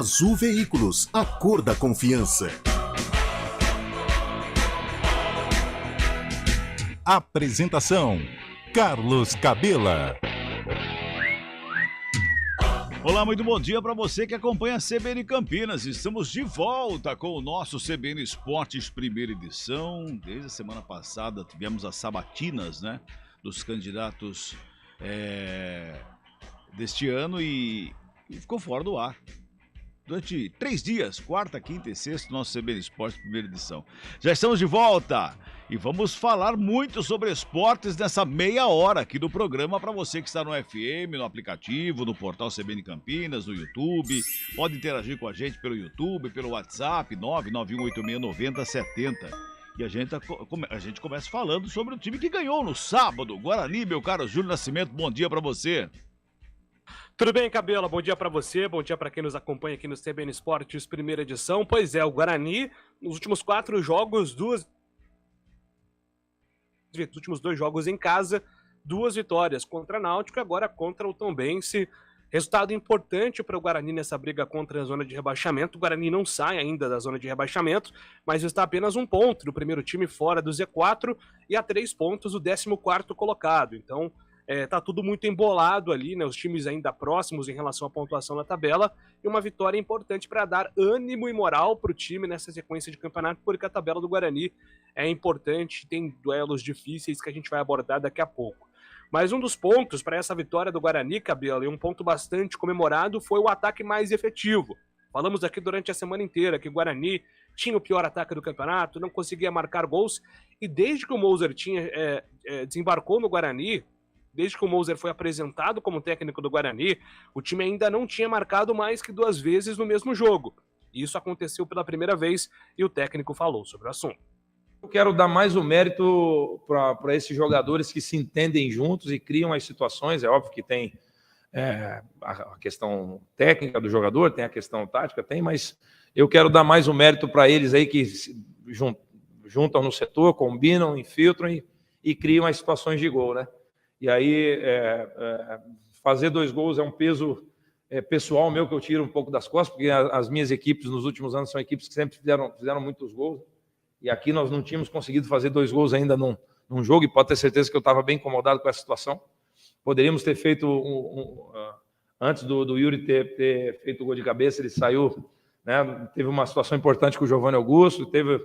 Azul Veículos, a cor da confiança. Apresentação: Carlos Cabela. Olá, muito bom dia para você que acompanha a CBN Campinas. Estamos de volta com o nosso CBN Esportes primeira edição. Desde a semana passada tivemos as sabatinas, né, dos candidatos deste ano e ficou fora do ar. Durante 3 dias, quarta, quinta e sexta, nosso CBN Esportes primeira edição. Já estamos de volta e vamos falar muito sobre esportes nessa meia hora aqui do programa para você que está no FM, no aplicativo, no portal CBN Campinas, no YouTube. Pode interagir com a gente pelo YouTube, pelo WhatsApp, 991869070. E a gente começa falando sobre o time que ganhou no sábado. Guarani, meu caro Júlio Nascimento, bom dia para você. Tudo bem, Cabela? Bom dia para você, bom dia para quem nos acompanha aqui no CBN Esportes, primeira edição. Pois é, o Guarani, nos últimos 4 jogos, nos últimos 2 jogos em casa, 2 vitórias contra a Náutico e agora contra o Tombense. Resultado importante para o Guarani nessa briga contra a zona de rebaixamento. O Guarani não sai ainda da zona de rebaixamento, mas está apenas 1 ponto do primeiro time fora do Z4 e a 3 pontos o 14º colocado. Então, tá tudo muito embolado ali, né? Os times ainda próximos em relação à pontuação na tabela e uma vitória importante para dar ânimo e moral para o time nessa sequência de campeonato, porque a tabela do Guarani é importante, tem duelos difíceis que a gente vai abordar daqui a pouco. Mas um dos pontos para essa vitória do Guarani, Cabela, e um ponto bastante comemorado, foi o ataque mais efetivo. Falamos aqui durante a semana inteira que o Guarani tinha o pior ataque do campeonato, não conseguia marcar gols, e desde que o Moser desembarcou no Guarani, desde que o Moser foi apresentado como técnico do Guarani, o time ainda não tinha marcado mais que 2 vezes no mesmo jogo. E isso aconteceu pela primeira vez e o técnico falou sobre o assunto. Eu quero dar mais o mérito para esses jogadores que se entendem juntos e criam as situações. É óbvio que tem a questão técnica do jogador, tem a questão tática, mas eu quero dar mais o mérito para eles aí que se juntam no setor, combinam, infiltram e criam as situações de gol, né? E aí, fazer 2 gols é um peso pessoal meu que eu tiro um pouco das costas, porque as minhas equipes nos últimos anos são equipes que sempre fizeram muitos gols. E aqui nós não tínhamos conseguido fazer 2 gols ainda num jogo, e pode ter certeza que eu estava bem incomodado com essa situação. Poderíamos ter feito, antes do Yuri ter feito o gol de cabeça, ele saiu, né, teve uma situação importante com o Giovanni Augusto, teve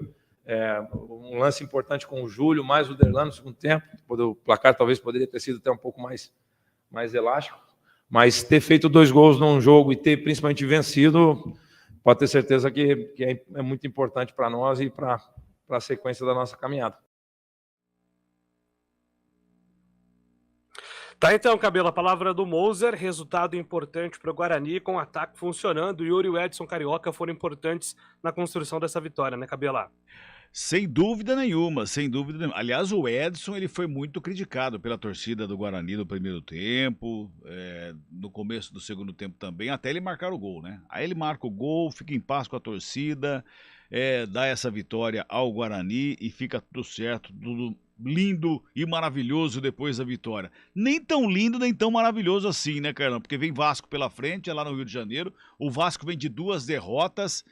um lance importante com o Júlio, mais o Derlan no segundo tempo. O placar talvez poderia ter sido até um pouco mais elástico, mas ter feito 2 gols num jogo e ter principalmente vencido, pode ter certeza que é muito importante para nós e para a sequência da nossa caminhada. Tá então, Cabelo, a palavra do Moser, resultado importante para o Guarani, com o ataque funcionando. O Yuri e o Edson Carioca foram importantes na construção dessa vitória, né, Cabela? Sem dúvida nenhuma, sem dúvida nenhuma. Aliás, o Edson ele foi muito criticado pela torcida do Guarani no primeiro tempo, no começo do segundo tempo também, até ele marcar o gol, né? Aí ele marca o gol, fica em paz com a torcida, dá essa vitória ao Guarani e fica tudo certo, tudo lindo e maravilhoso depois da vitória. Nem tão lindo, nem tão maravilhoso assim, né, Carlão? Porque vem Vasco pela frente, é lá no Rio de Janeiro, o Vasco vem de 2 derrotas,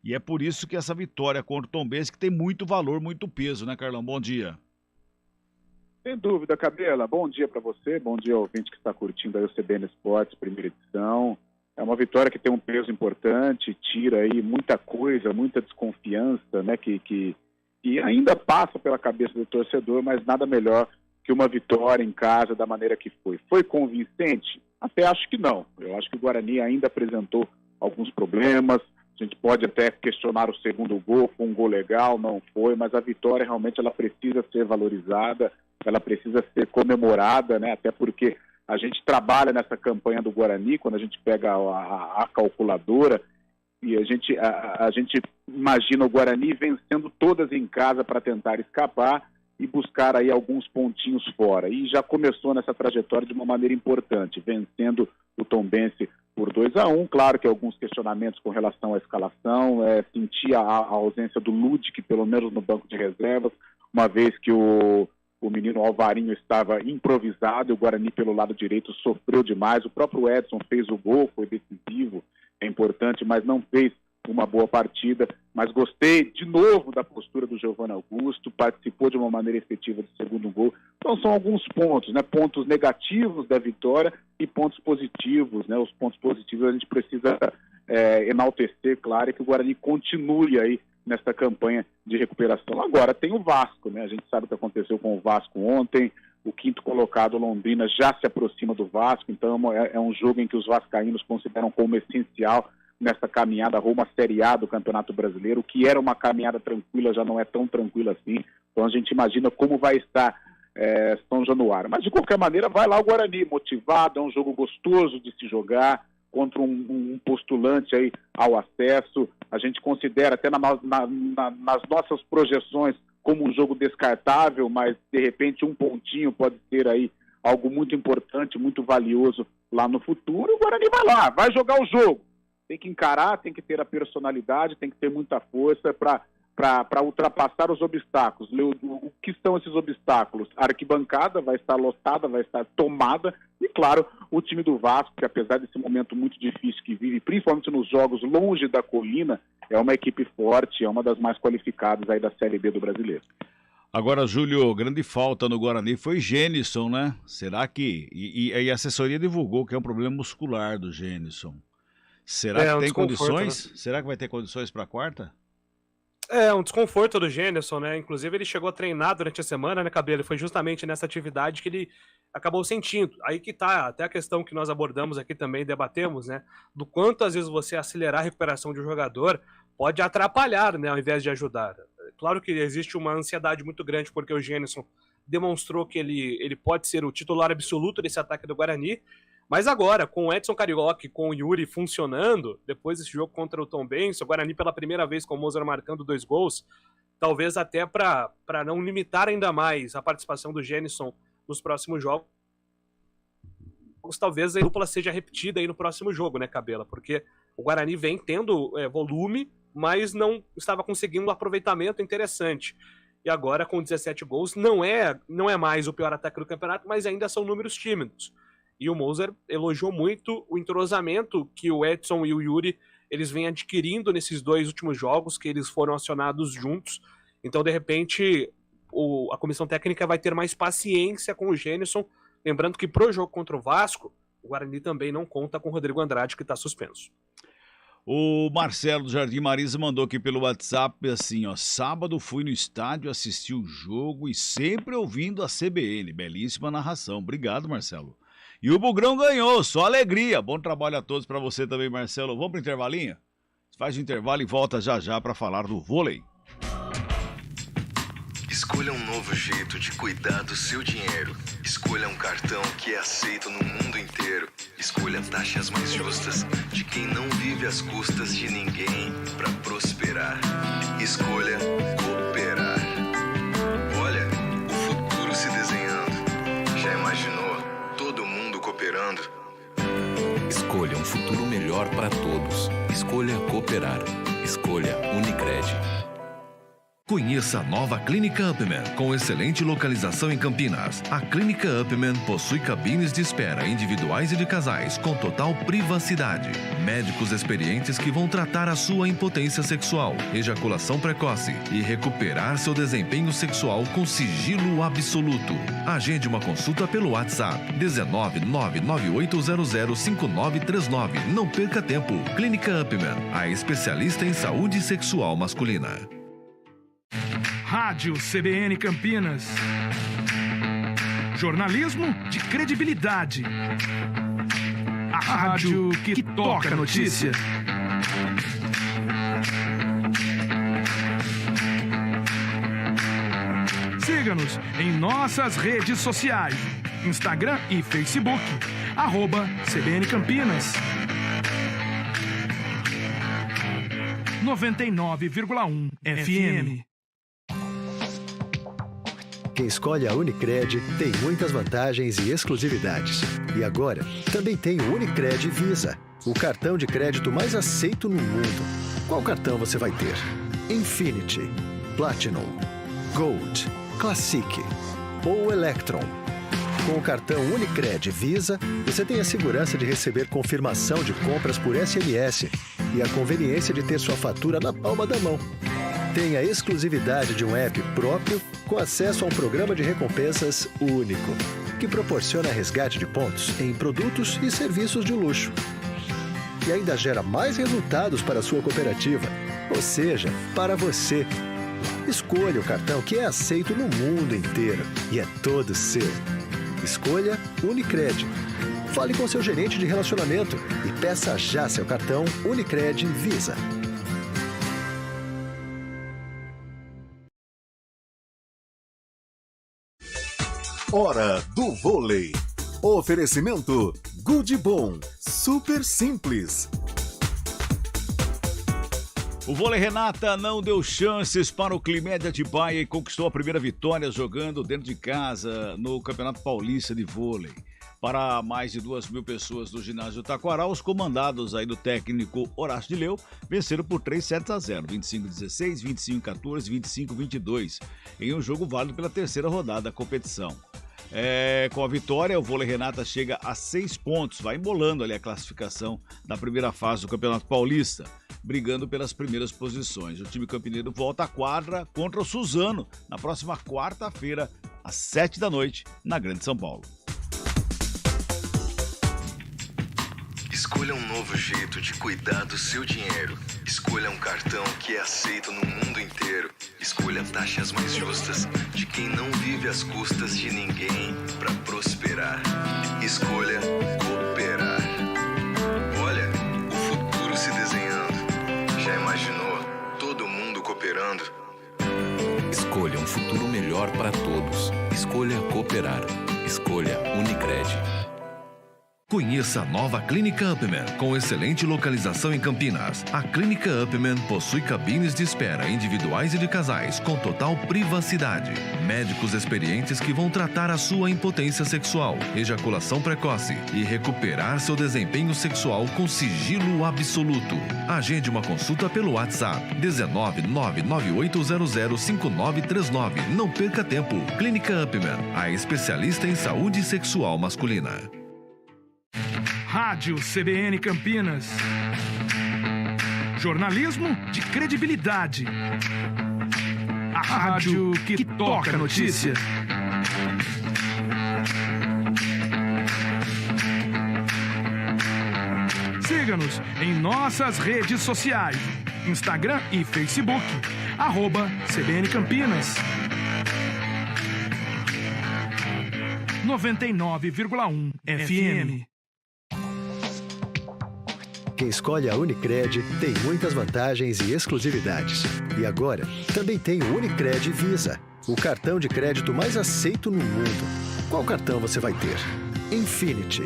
e é por isso que essa vitória contra o Tombense que tem muito valor, muito peso, né, Carlão? Bom dia. Sem dúvida, Cabela. Bom dia para você, bom dia ao ouvinte que está curtindo aí o CBN Esportes, primeira edição. É uma vitória que tem um peso importante, tira aí muita coisa, muita desconfiança, né, que ainda passa pela cabeça do torcedor, mas nada melhor que uma vitória em casa da maneira que foi. Foi convincente? Até acho que não. Eu acho que o Guarani ainda apresentou alguns problemas. A gente pode até questionar o segundo gol, foi um gol legal, não foi, mas a vitória realmente ela precisa ser valorizada, ela precisa ser comemorada, né? Até porque a gente trabalha nessa campanha do Guarani, quando a gente pega a calculadora, e a gente imagina o Guarani vencendo todas em casa para tentar escapar e buscar aí alguns pontinhos fora. E já começou nessa trajetória de uma maneira importante, vencendo o Tombense por 2-1, claro que alguns questionamentos com relação à escalação, sentia a ausência do Ludic, pelo menos no banco de reservas, uma vez que o menino Alvarinho estava improvisado, e o Guarani pelo lado direito sofreu demais, o próprio Edson fez o gol, foi decisivo, é importante, mas não fez uma boa partida, mas gostei de novo da postura do Giovanni Augusto, participou de uma maneira efetiva do segundo gol. Então são alguns pontos, né? Pontos negativos da vitória e pontos positivos, né? Os pontos positivos a gente precisa enaltecer, claro, e que o Guarani continue aí nessa campanha de recuperação. Agora tem o Vasco, né? A gente sabe o que aconteceu com o Vasco ontem, o quinto colocado, Londrina, já se aproxima do Vasco, então é um jogo em que os vascaínos consideram como essencial nessa caminhada rumo à Série A do Campeonato Brasileiro. O que era uma caminhada tranquila já não é tão tranquila assim. Então a gente imagina como vai estar São Januário. Mas de qualquer maneira vai lá o Guarani, motivado, é um jogo gostoso de se jogar contra um postulante aí ao acesso. A gente considera até nas nossas projeções como um jogo descartável, mas de repente um pontinho pode ser aí algo muito importante, muito valioso lá no futuro. O Guarani vai lá, vai jogar o jogo. Tem que encarar, tem que ter a personalidade, tem que ter muita força para ultrapassar os obstáculos. O que são esses obstáculos? A arquibancada vai estar lotada, vai estar tomada, e claro, o time do Vasco, que apesar desse momento muito difícil que vive, principalmente nos jogos longe da colina, é uma equipe forte, é uma das mais qualificadas aí da Série B do Brasileiro. Agora, Júlio, grande falta no Guarani foi Gênison, né? Será que... E a assessoria divulgou que é um problema muscular do Gênison. Será que tem condições? Né? Será que vai ter condições para a quarta? É, um desconforto do Gênison, né? Inclusive ele chegou a treinar durante a semana, né, Cabelo? Foi justamente nessa atividade que ele acabou sentindo. Aí que tá, até a questão que nós abordamos aqui também, debatemos, né? Do quanto às vezes você acelerar a recuperação de um jogador pode atrapalhar, né? Ao invés de ajudar. Claro que existe uma ansiedade muito grande porque o Gênison demonstrou que ele pode ser o titular absoluto desse ataque do Guarani. Mas agora, com o Edson Carioca e com o Yuri funcionando, depois desse jogo contra o Tombense, o Guarani pela primeira vez com o Mozart marcando 2 gols, talvez até para não limitar ainda mais a participação do Gênison nos próximos jogos, talvez a dupla seja repetida aí no próximo jogo, né, Cabela? Porque o Guarani vem tendo volume, mas não estava conseguindo um aproveitamento interessante. E agora, com 17 gols, não é mais o pior ataque do campeonato, mas ainda são números tímidos. E o Moser elogiou muito o entrosamento que o Edson e o Yuri eles vêm adquirindo nesses 2 últimos jogos, que eles foram acionados juntos. Então, de repente, a comissão técnica vai ter mais paciência com o Gênison. Lembrando que pro jogo contra o Vasco, o Guarani também não conta com o Rodrigo Andrade, que está suspenso. O Marcelo do Jardim Marisa mandou aqui pelo WhatsApp assim, ó: sábado fui no estádio, assisti o jogo e sempre ouvindo a CBN. Belíssima narração. Obrigado, Marcelo. E o Bugrão ganhou, só alegria. Bom trabalho a todos, para você também, Marcelo. Vamos pro intervalinho? Faz o intervalo e volta já para falar do vôlei. Escolha um novo jeito de cuidar do seu dinheiro. Escolha um cartão que é aceito no mundo inteiro. Escolha taxas mais justas de quem não vive às custas de ninguém para prosperar. Escolha cooperar. Olha, o futuro se desenhando. Já imaginou? Todo mundo cooperando. Escolha um futuro melhor para todos. Escolha cooperar. Escolha Unicred. Conheça a nova Clínica Upman, com excelente localização em Campinas. A Clínica Upman possui cabines de espera individuais e de casais, com total privacidade. Médicos experientes que vão tratar a sua impotência sexual, ejaculação precoce e recuperar seu desempenho sexual com sigilo absoluto. Agende uma consulta pelo WhatsApp 19998005939. Não perca tempo. Clínica Upman, a especialista em saúde sexual masculina. Rádio CBN Campinas. Jornalismo de credibilidade. A rádio que toca a notícia. Siga-nos em nossas redes sociais. Instagram e Facebook. @CBN Campinas. 99,1 FM. Quem escolhe a Unicred tem muitas vantagens e exclusividades. E agora, também tem o Unicred Visa, o cartão de crédito mais aceito no mundo. Qual cartão você vai ter? Infinity, Platinum, Gold, Classic ou Electron? Com o cartão Unicred Visa, você tem a segurança de receber confirmação de compras por SMS e a conveniência de ter sua fatura na palma da mão. Tem a exclusividade de um app próprio com acesso a um programa de recompensas único, que proporciona resgate de pontos em produtos e serviços de luxo. E ainda gera mais resultados para a sua cooperativa, ou seja, para você. Escolha o cartão que é aceito no mundo inteiro e é todo seu. Escolha Unicred. Fale com seu gerente de relacionamento e peça já seu cartão Unicred Visa. Hora do vôlei. Oferecimento Good Bom. Super simples. O Vôlei Renata não deu chances para o Climed Atibaia e conquistou a primeira vitória jogando dentro de casa no Campeonato Paulista de Vôlei. Para mais de 2.000 pessoas do ginásio Taquaral, os comandados aí do técnico Horácio de Leu venceram por 3-0, 25-16, 25-14, 25-22, em um jogo válido pela terceira rodada da competição. Com a vitória, o Vôlei Renata chega a 6 pontos, vai embolando ali a classificação da primeira fase do Campeonato Paulista, brigando pelas primeiras posições. O time campineiro volta à quadra contra o Suzano na próxima quarta-feira, às 7h, na Grande São Paulo. Escolha um novo jeito de cuidar do seu dinheiro. Escolha um cartão que é aceito no mundo inteiro. Escolha taxas mais justas de quem não vive às custas de ninguém para prosperar. Escolha cooperar. Olha, o futuro se desenhando. Já imaginou todo mundo cooperando? Escolha um futuro melhor para todos. Escolha cooperar. Escolha Unicred. Conheça a nova Clínica Upman, com excelente localização em Campinas. A Clínica Upman possui cabines de espera individuais e de casais, com total privacidade. Médicos experientes que vão tratar a sua impotência sexual, ejaculação precoce e recuperar seu desempenho sexual com sigilo absoluto. Agende uma consulta pelo WhatsApp 19998005939. Não perca tempo. Clínica Upman, a especialista em saúde sexual masculina. Rádio CBN Campinas. Jornalismo de credibilidade. A rádio que toca a notícia. Siga-nos em nossas redes sociais. Instagram e Facebook. @CBN Campinas. 99,1 FM. Quem escolhe a Unicred tem muitas vantagens e exclusividades. E agora, também tem o Unicred Visa, o cartão de crédito mais aceito no mundo. Qual cartão você vai ter? Infinity,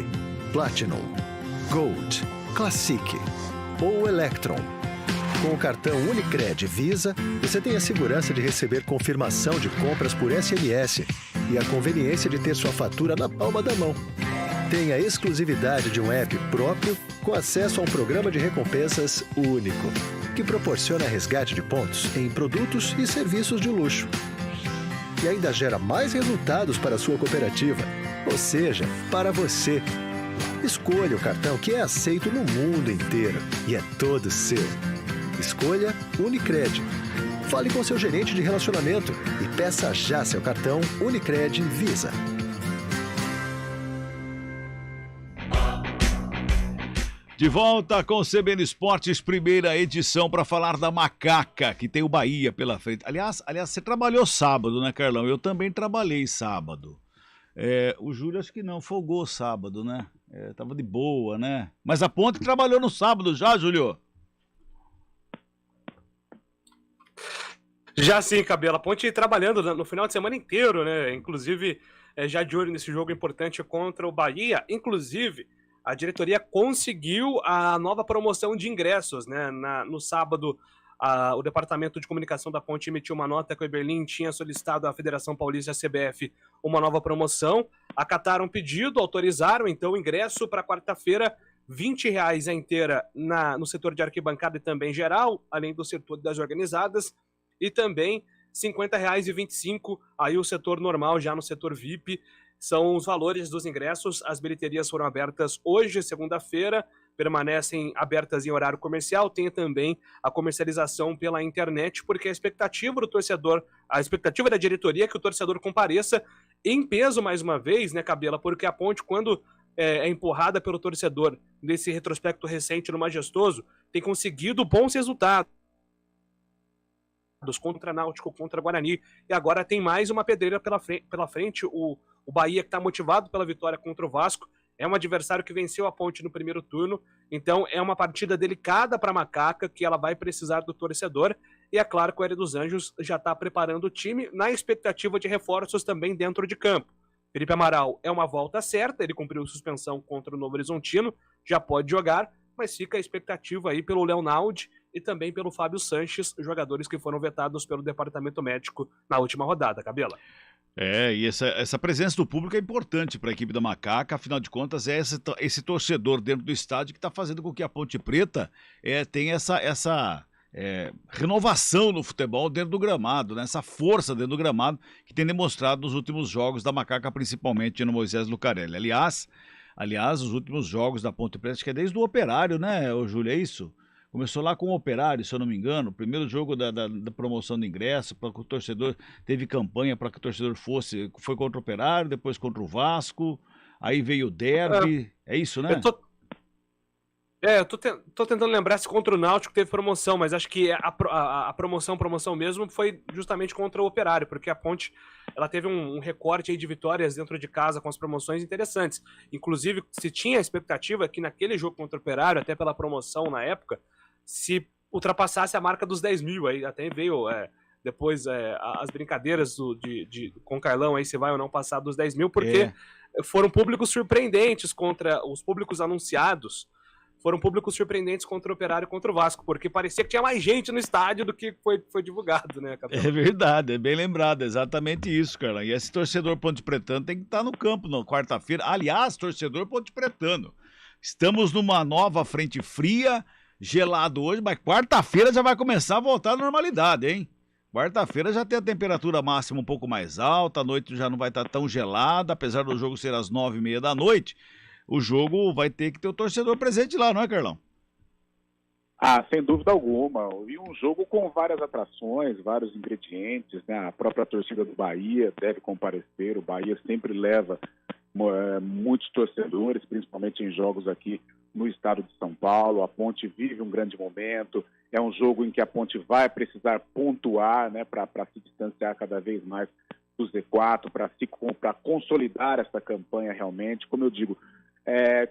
Platinum, Gold, Classic ou Electron? Com o cartão Unicred Visa, você tem a segurança de receber confirmação de compras por SMS e a conveniência de ter sua fatura na palma da mão. Tem a exclusividade de um app próprio com acesso a um programa de recompensas único, que proporciona resgate de pontos em produtos e serviços de luxo. E ainda gera mais resultados para a sua cooperativa, ou seja, para você. Escolha o cartão que é aceito no mundo inteiro e é todo seu. Escolha Unicred. Fale com seu gerente de relacionamento e peça já seu cartão Unicred Visa. De volta com o CBN Esportes, primeira edição, para falar da Macaca, que tem o Bahia pela frente. Aliás, você trabalhou sábado, né, Carlão? Eu também trabalhei sábado. O Júlio acho que não, folgou sábado, né? Tava de boa, né? Mas a Ponte trabalhou no sábado já, Júlio? Já sim, Cabela. A Ponte trabalhando no final de semana inteiro, né? Inclusive, já de olho nesse jogo importante contra o Bahia. Inclusive, a diretoria conseguiu a nova promoção de ingressos, né? No sábado, o Departamento de Comunicação da Ponte emitiu uma nota que o Eberlin tinha solicitado à Federação Paulista e à CBF uma nova promoção. Acataram o pedido, autorizaram, então, o ingresso para quarta-feira, R$20 a inteira no setor de arquibancada e também geral, além do setor das organizadas, e também R$50,25 aí o setor normal, já no setor VIP, são os valores dos ingressos. As bilheterias foram abertas hoje, segunda-feira, permanecem abertas em horário comercial. Tem também a comercialização pela internet, porque a expectativa do torcedor, a expectativa da diretoria é que o torcedor compareça em peso mais uma vez, né, Cabela? Porque a Ponte, quando é empurrada pelo torcedor nesse retrospecto recente no Majestoso, tem conseguido bons resultados contra Náutico, contra Guarani, e agora tem mais uma pedreira pela frente. O Bahia, que está motivado pela vitória contra o Vasco, é um adversário que venceu a Ponte no primeiro turno, então é uma partida delicada para a Macaca, que ela vai precisar do torcedor, e é claro que o Hélio dos Anjos já está preparando o time na expectativa de reforços também dentro de campo. Felipe Amaral é uma volta certa, ele cumpriu suspensão contra o Novo Horizontino, já pode jogar, mas fica a expectativa aí pelo Leonaldi e também pelo Fábio Sanches, jogadores que foram vetados pelo departamento médico na última rodada, Cabela. E essa presença do público é importante para a equipe da Macaca, afinal de contas é esse torcedor dentro do estádio que está fazendo com que a Ponte Preta tenha essa renovação no futebol dentro do gramado, né? Essa força dentro do gramado que tem demonstrado nos últimos jogos da Macaca, principalmente no Moisés Lucarelli. Aliás, os últimos jogos da Ponte Preta, acho que é desde o Operário, né, Júlio, é isso? Começou lá com o Operário, se eu não me engano, o primeiro jogo da promoção do ingresso, para que o torcedor, teve campanha para que o torcedor foi contra o Operário, depois contra o Vasco, aí veio o Derby, é isso, né? Eu tô tentando lembrar se contra o Náutico teve promoção, mas acho que a promoção mesmo foi justamente contra o Operário, porque a Ponte ela teve um recorte aí de vitórias dentro de casa com as promoções interessantes. Inclusive, se tinha a expectativa que naquele jogo contra o Operário, até pela promoção na época, se ultrapassasse a marca dos 10 mil, aí até veio depois as brincadeiras com o Carlão, aí se vai ou não passar dos 10 mil, porque foram públicos surpreendentes contra os públicos anunciados, foram públicos surpreendentes contra o Operário e contra o Vasco, porque parecia que tinha mais gente no estádio do que foi divulgado, né, Capitão? É verdade, é bem lembrado, é exatamente isso, Carlão. E esse torcedor pontepretano tem que estar no campo na quarta-feira. Aliás, torcedor pontepretano, estamos numa nova frente fria, gelado hoje, mas quarta-feira já vai começar a voltar à normalidade, hein? Quarta-feira já tem a temperatura máxima um pouco mais alta, a noite já não vai estar tão gelada, apesar do jogo ser às 9h30 da noite, o jogo vai ter que ter o torcedor presente lá, não é, Carlão? Sem dúvida alguma. E um jogo com várias atrações, vários ingredientes, né? A própria torcida do Bahia deve comparecer, o Bahia sempre leva muitos torcedores, principalmente em jogos aqui no estado de São Paulo. A Ponte vive um grande momento, é um jogo em que a Ponte vai precisar pontuar, né, para se distanciar cada vez mais do Z4, para consolidar essa campanha realmente. Como eu digo,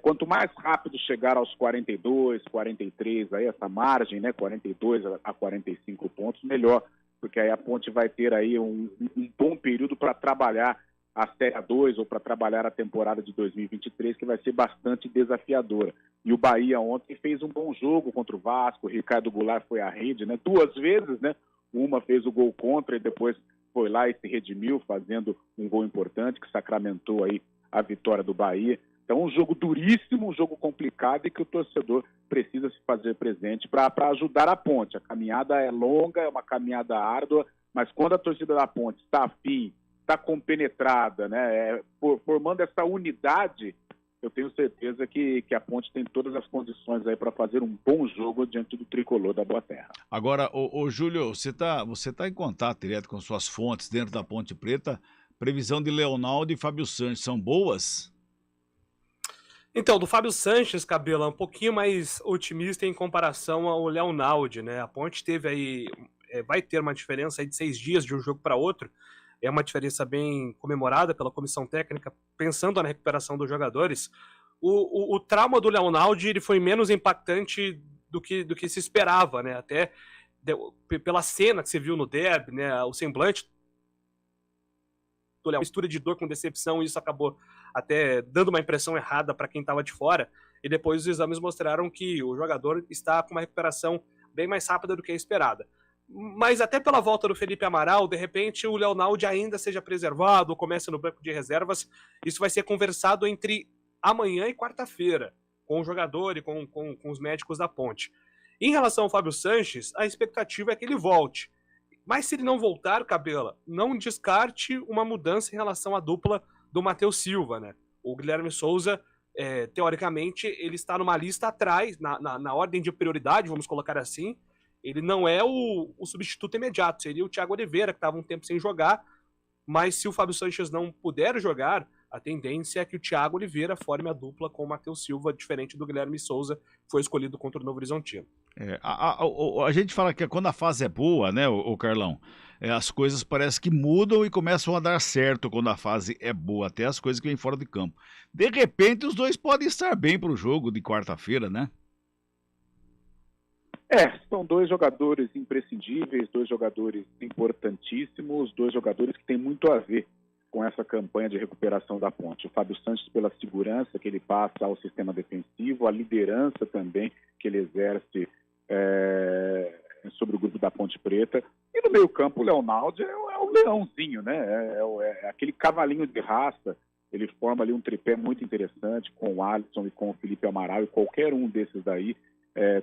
quanto mais rápido chegar aos 42, 43, aí essa margem, né, 42 a 45 pontos, melhor, porque aí a Ponte vai ter aí um bom período para trabalhar a Série A2 ou para trabalhar a temporada de 2023, que vai ser bastante desafiadora. E o Bahia ontem fez um bom jogo contra o Vasco, o Ricardo Goulart foi à rede, né, 2 vezes, né, uma fez o gol contra e depois foi lá e se redimiu, fazendo um gol importante, que sacramentou aí a vitória do Bahia. Então, um jogo duríssimo, um jogo complicado e que o torcedor precisa se fazer presente para ajudar a Ponte. A caminhada é longa, é uma caminhada árdua, mas quando a torcida da Ponte está afim, está compenetrada, né, formando essa unidade, eu tenho certeza que a Ponte tem todas as condições aí para fazer um bom jogo diante do tricolor da Boa Terra. Agora, ô Júlio, você tá em contato direto com suas fontes dentro da Ponte Preta. Previsão de Leonaldo e Fábio Sanches são boas? Então, do Fábio Sanches, Cabelo, é um pouquinho mais otimista em comparação ao Leonaldo, né? A Ponte teve aí, vai ter uma diferença aí de 6 dias de um jogo para outro. É uma diferença bem comemorada pela comissão técnica, pensando na recuperação dos jogadores. O trauma do Leonaldo ele foi menos impactante do que se esperava, né? Até pela cena que você viu no derby, né? O semblante do Leonaldo, mistura de dor com decepção, e isso acabou até dando uma impressão errada para quem estava de fora. E depois os exames mostraram que o jogador está com uma recuperação bem mais rápida do que a esperada. Mas até pela volta do Felipe Amaral, de repente o Leonaldo ainda seja preservado, ou comece no banco de reservas. Isso vai ser conversado entre amanhã e quarta-feira, com o jogador e com os médicos da Ponte. Em relação ao Fábio Sanches, a expectativa é que ele volte. Mas se ele não voltar, Cabela, não descarte uma mudança em relação à dupla do Matheus Silva, né? O Guilherme Souza, teoricamente, ele está numa lista atrás, na ordem de prioridade, vamos colocar assim. Ele não é o substituto imediato, seria o Thiago Oliveira, que estava um tempo sem jogar, mas se o Fábio Sanches não puder jogar, a tendência é que o Thiago Oliveira forme a dupla com o Matheus Silva, diferente do Guilherme Souza, que foi escolhido contra o Novo Horizontino. A gente fala que quando a fase é boa, né, o Carlão, as coisas parecem que mudam e começam a dar certo quando a fase é boa, até as coisas que vêm fora de campo. De repente, os dois podem estar bem para o jogo de quarta-feira, né? São dois jogadores imprescindíveis, dois jogadores importantíssimos, dois jogadores que têm muito a ver com essa campanha de recuperação da Ponte. O Fábio Sanches pela segurança que ele passa ao sistema defensivo, a liderança também que ele exerce sobre o grupo da Ponte Preta. E no meio-campo, o Leonaldo é o leãozinho, né? É aquele cavalinho de raça. Ele forma ali um tripé muito interessante com o Alisson e com o Felipe Amaral, e qualquer um desses daí,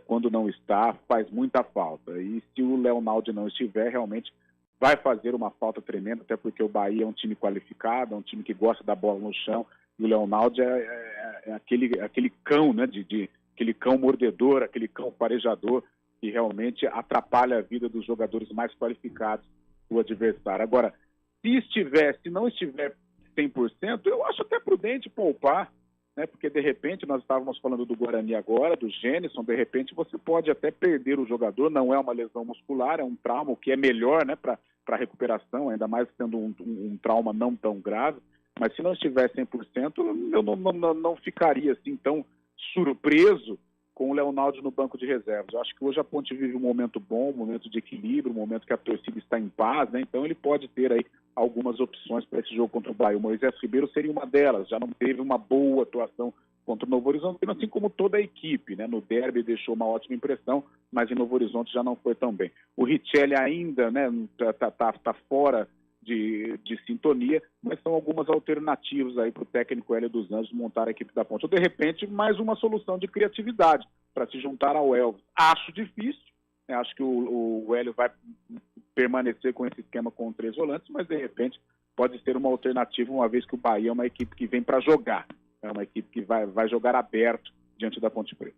quando não está, faz muita falta. E se o Leonaldo não estiver, realmente vai fazer uma falta tremenda, até porque o Bahia é um time qualificado, é um time que gosta da bola no chão, e o Leonaldo é aquele cão, né, aquele cão mordedor, aquele cão farejador, que realmente atrapalha a vida dos jogadores mais qualificados do adversário. Agora, se não estiver 100%, eu acho até prudente poupar, né? Porque de repente, nós estávamos falando do Guarani agora, do Gênison, de repente você pode até perder o jogador, não é uma lesão muscular, é um trauma, o que é melhor, né, para a recuperação, ainda mais sendo um trauma não tão grave, mas se não estiver 100%, eu não ficaria assim tão surpreso com o Leonaldo no banco de reservas. Eu acho que hoje a Ponte vive um momento bom, um momento de equilíbrio, um momento que a torcida está em paz, né? Então ele pode ter aí algumas opções para esse jogo contra o Bahia. O Moisés Ribeiro seria uma delas, já não teve uma boa atuação contra o Novo Horizonte, assim como toda a equipe, né? No derby deixou uma ótima impressão, mas em Novo Horizonte já não foi tão bem. O Richelli ainda, né, tá fora de sintonia, mas são algumas alternativas aí para o técnico Hélio dos Anjos montar a equipe da Ponte. Ou, de repente, mais uma solução de criatividade para se juntar ao Elvis. Acho difícil, né? Acho que o Hélio vai permanecer com esse esquema com 3 volantes, mas, de repente, pode ser uma alternativa, uma vez que o Bahia é uma equipe que vem para jogar. É uma equipe que vai jogar aberto diante da Ponte Preta.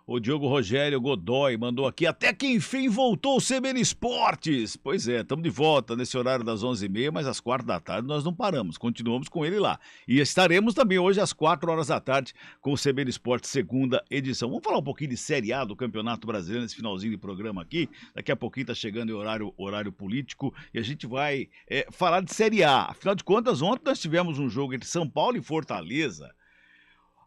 O Diogo Rogério Godoy mandou aqui, até que enfim voltou o CBN Esportes. Pois é, estamos de volta nesse horário das 11h30, mas às 16h nós não paramos, continuamos com ele lá. E estaremos também hoje às 16h com o CBN Esportes, segunda edição. Vamos falar um pouquinho de Série A do Campeonato Brasileiro nesse finalzinho de programa aqui. Daqui a pouquinho está chegando o horário político e a gente vai falar de Série A. Afinal de contas, ontem nós tivemos um jogo entre São Paulo e Fortaleza.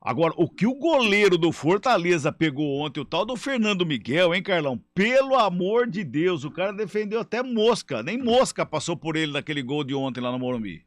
Agora, o que o goleiro do Fortaleza pegou ontem, o tal do Fernando Miguel, hein, Carlão? Pelo amor de Deus, o cara defendeu até mosca, nem mosca passou por ele naquele gol de ontem lá no Morumbi.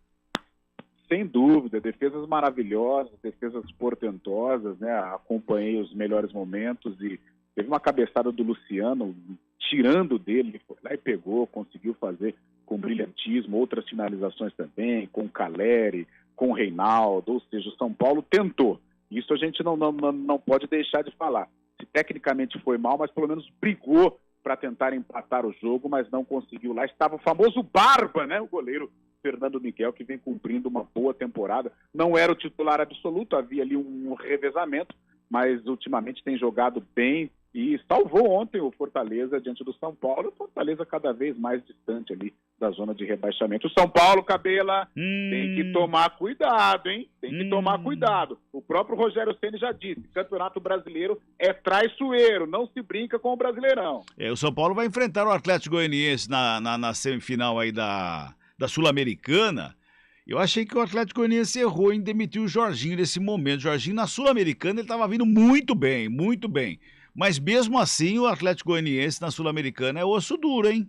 Sem dúvida, defesas maravilhosas, defesas portentosas, né? Acompanhei os melhores momentos e teve uma cabeçada do Luciano, tirando dele, ele foi lá e pegou, conseguiu fazer com brilhantismo, outras finalizações também, com o Caleri, com o Reinaldo, ou seja, o São Paulo tentou. Isso a gente não pode deixar de falar. Se tecnicamente foi mal, mas pelo menos brigou para tentar empatar o jogo, mas não conseguiu. Lá estava o famoso Barba, né? O goleiro Fernando Miguel, que vem cumprindo uma boa temporada. Não era o titular absoluto, havia ali um revezamento, mas ultimamente tem jogado bem e salvou ontem o Fortaleza diante do São Paulo. O Fortaleza cada vez mais distante ali da zona de rebaixamento. O São Paulo, Cabela, tem que tomar cuidado, hein? Tem que tomar cuidado. O próprio Rogério Ceni já disse, Campeonato Brasileiro é traiçoeiro, não se brinca com o Brasileirão. O São Paulo vai enfrentar o Atlético Goianiense na semifinal aí da Sul-Americana. Eu achei que o Atlético Goianiense errou em demitir o Jorginho nesse momento. O Jorginho na Sul-Americana ele estava vindo muito bem, muito bem. Mas mesmo assim o Atlético Goianiense na Sul-Americana é osso duro, hein?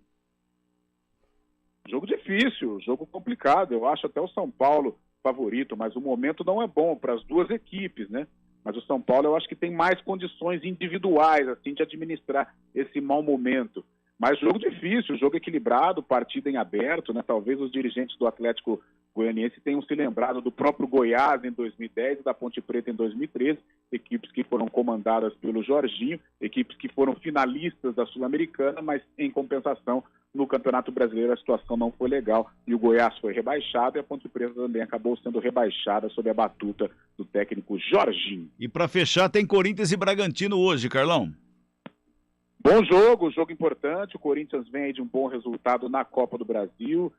Jogo difícil, jogo complicado. Eu acho até o São Paulo favorito, mas o momento não é bom para as duas equipes, né? Mas o São Paulo eu acho que tem mais condições individuais, assim, de administrar esse mau momento. Mas jogo difícil, jogo equilibrado, partida em aberto, né? Talvez os dirigentes do Atlético goianienses tenham se lembrado do próprio Goiás em 2010 e da Ponte Preta em 2013, equipes que foram comandadas pelo Jorginho, equipes que foram finalistas da Sul-Americana, mas em compensação no Campeonato Brasileiro a situação não foi legal e o Goiás foi rebaixado e a Ponte Preta também acabou sendo rebaixada sob a batuta do técnico Jorginho. E para fechar tem Corinthians e Bragantino hoje, Carlão. Bom jogo importante, o Corinthians vem aí de um bom resultado na Copa do Brasil.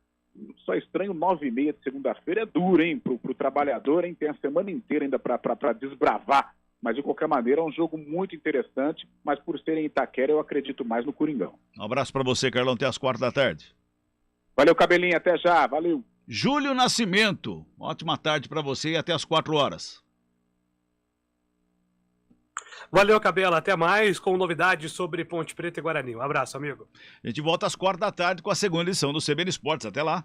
Só estranho, 9h30 de segunda-feira é duro, hein, pro trabalhador, hein, tem a semana inteira ainda para desbravar, mas de qualquer maneira é um jogo muito interessante, mas por ser em Itaquera eu acredito mais no Coringão. Um abraço para você, Carlão, até às 4h. Valeu, Cabelinho, até já, valeu. Júlio Nascimento, ótima tarde para você e até às 4h. Valeu, Cabela, até mais com novidades sobre Ponte Preta e Guarani. Um abraço, amigo. A gente volta às 4h com a segunda edição do CBN Esportes. Até lá.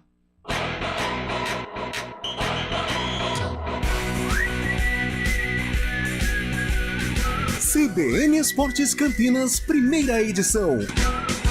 CBN Esportes Campinas, primeira edição.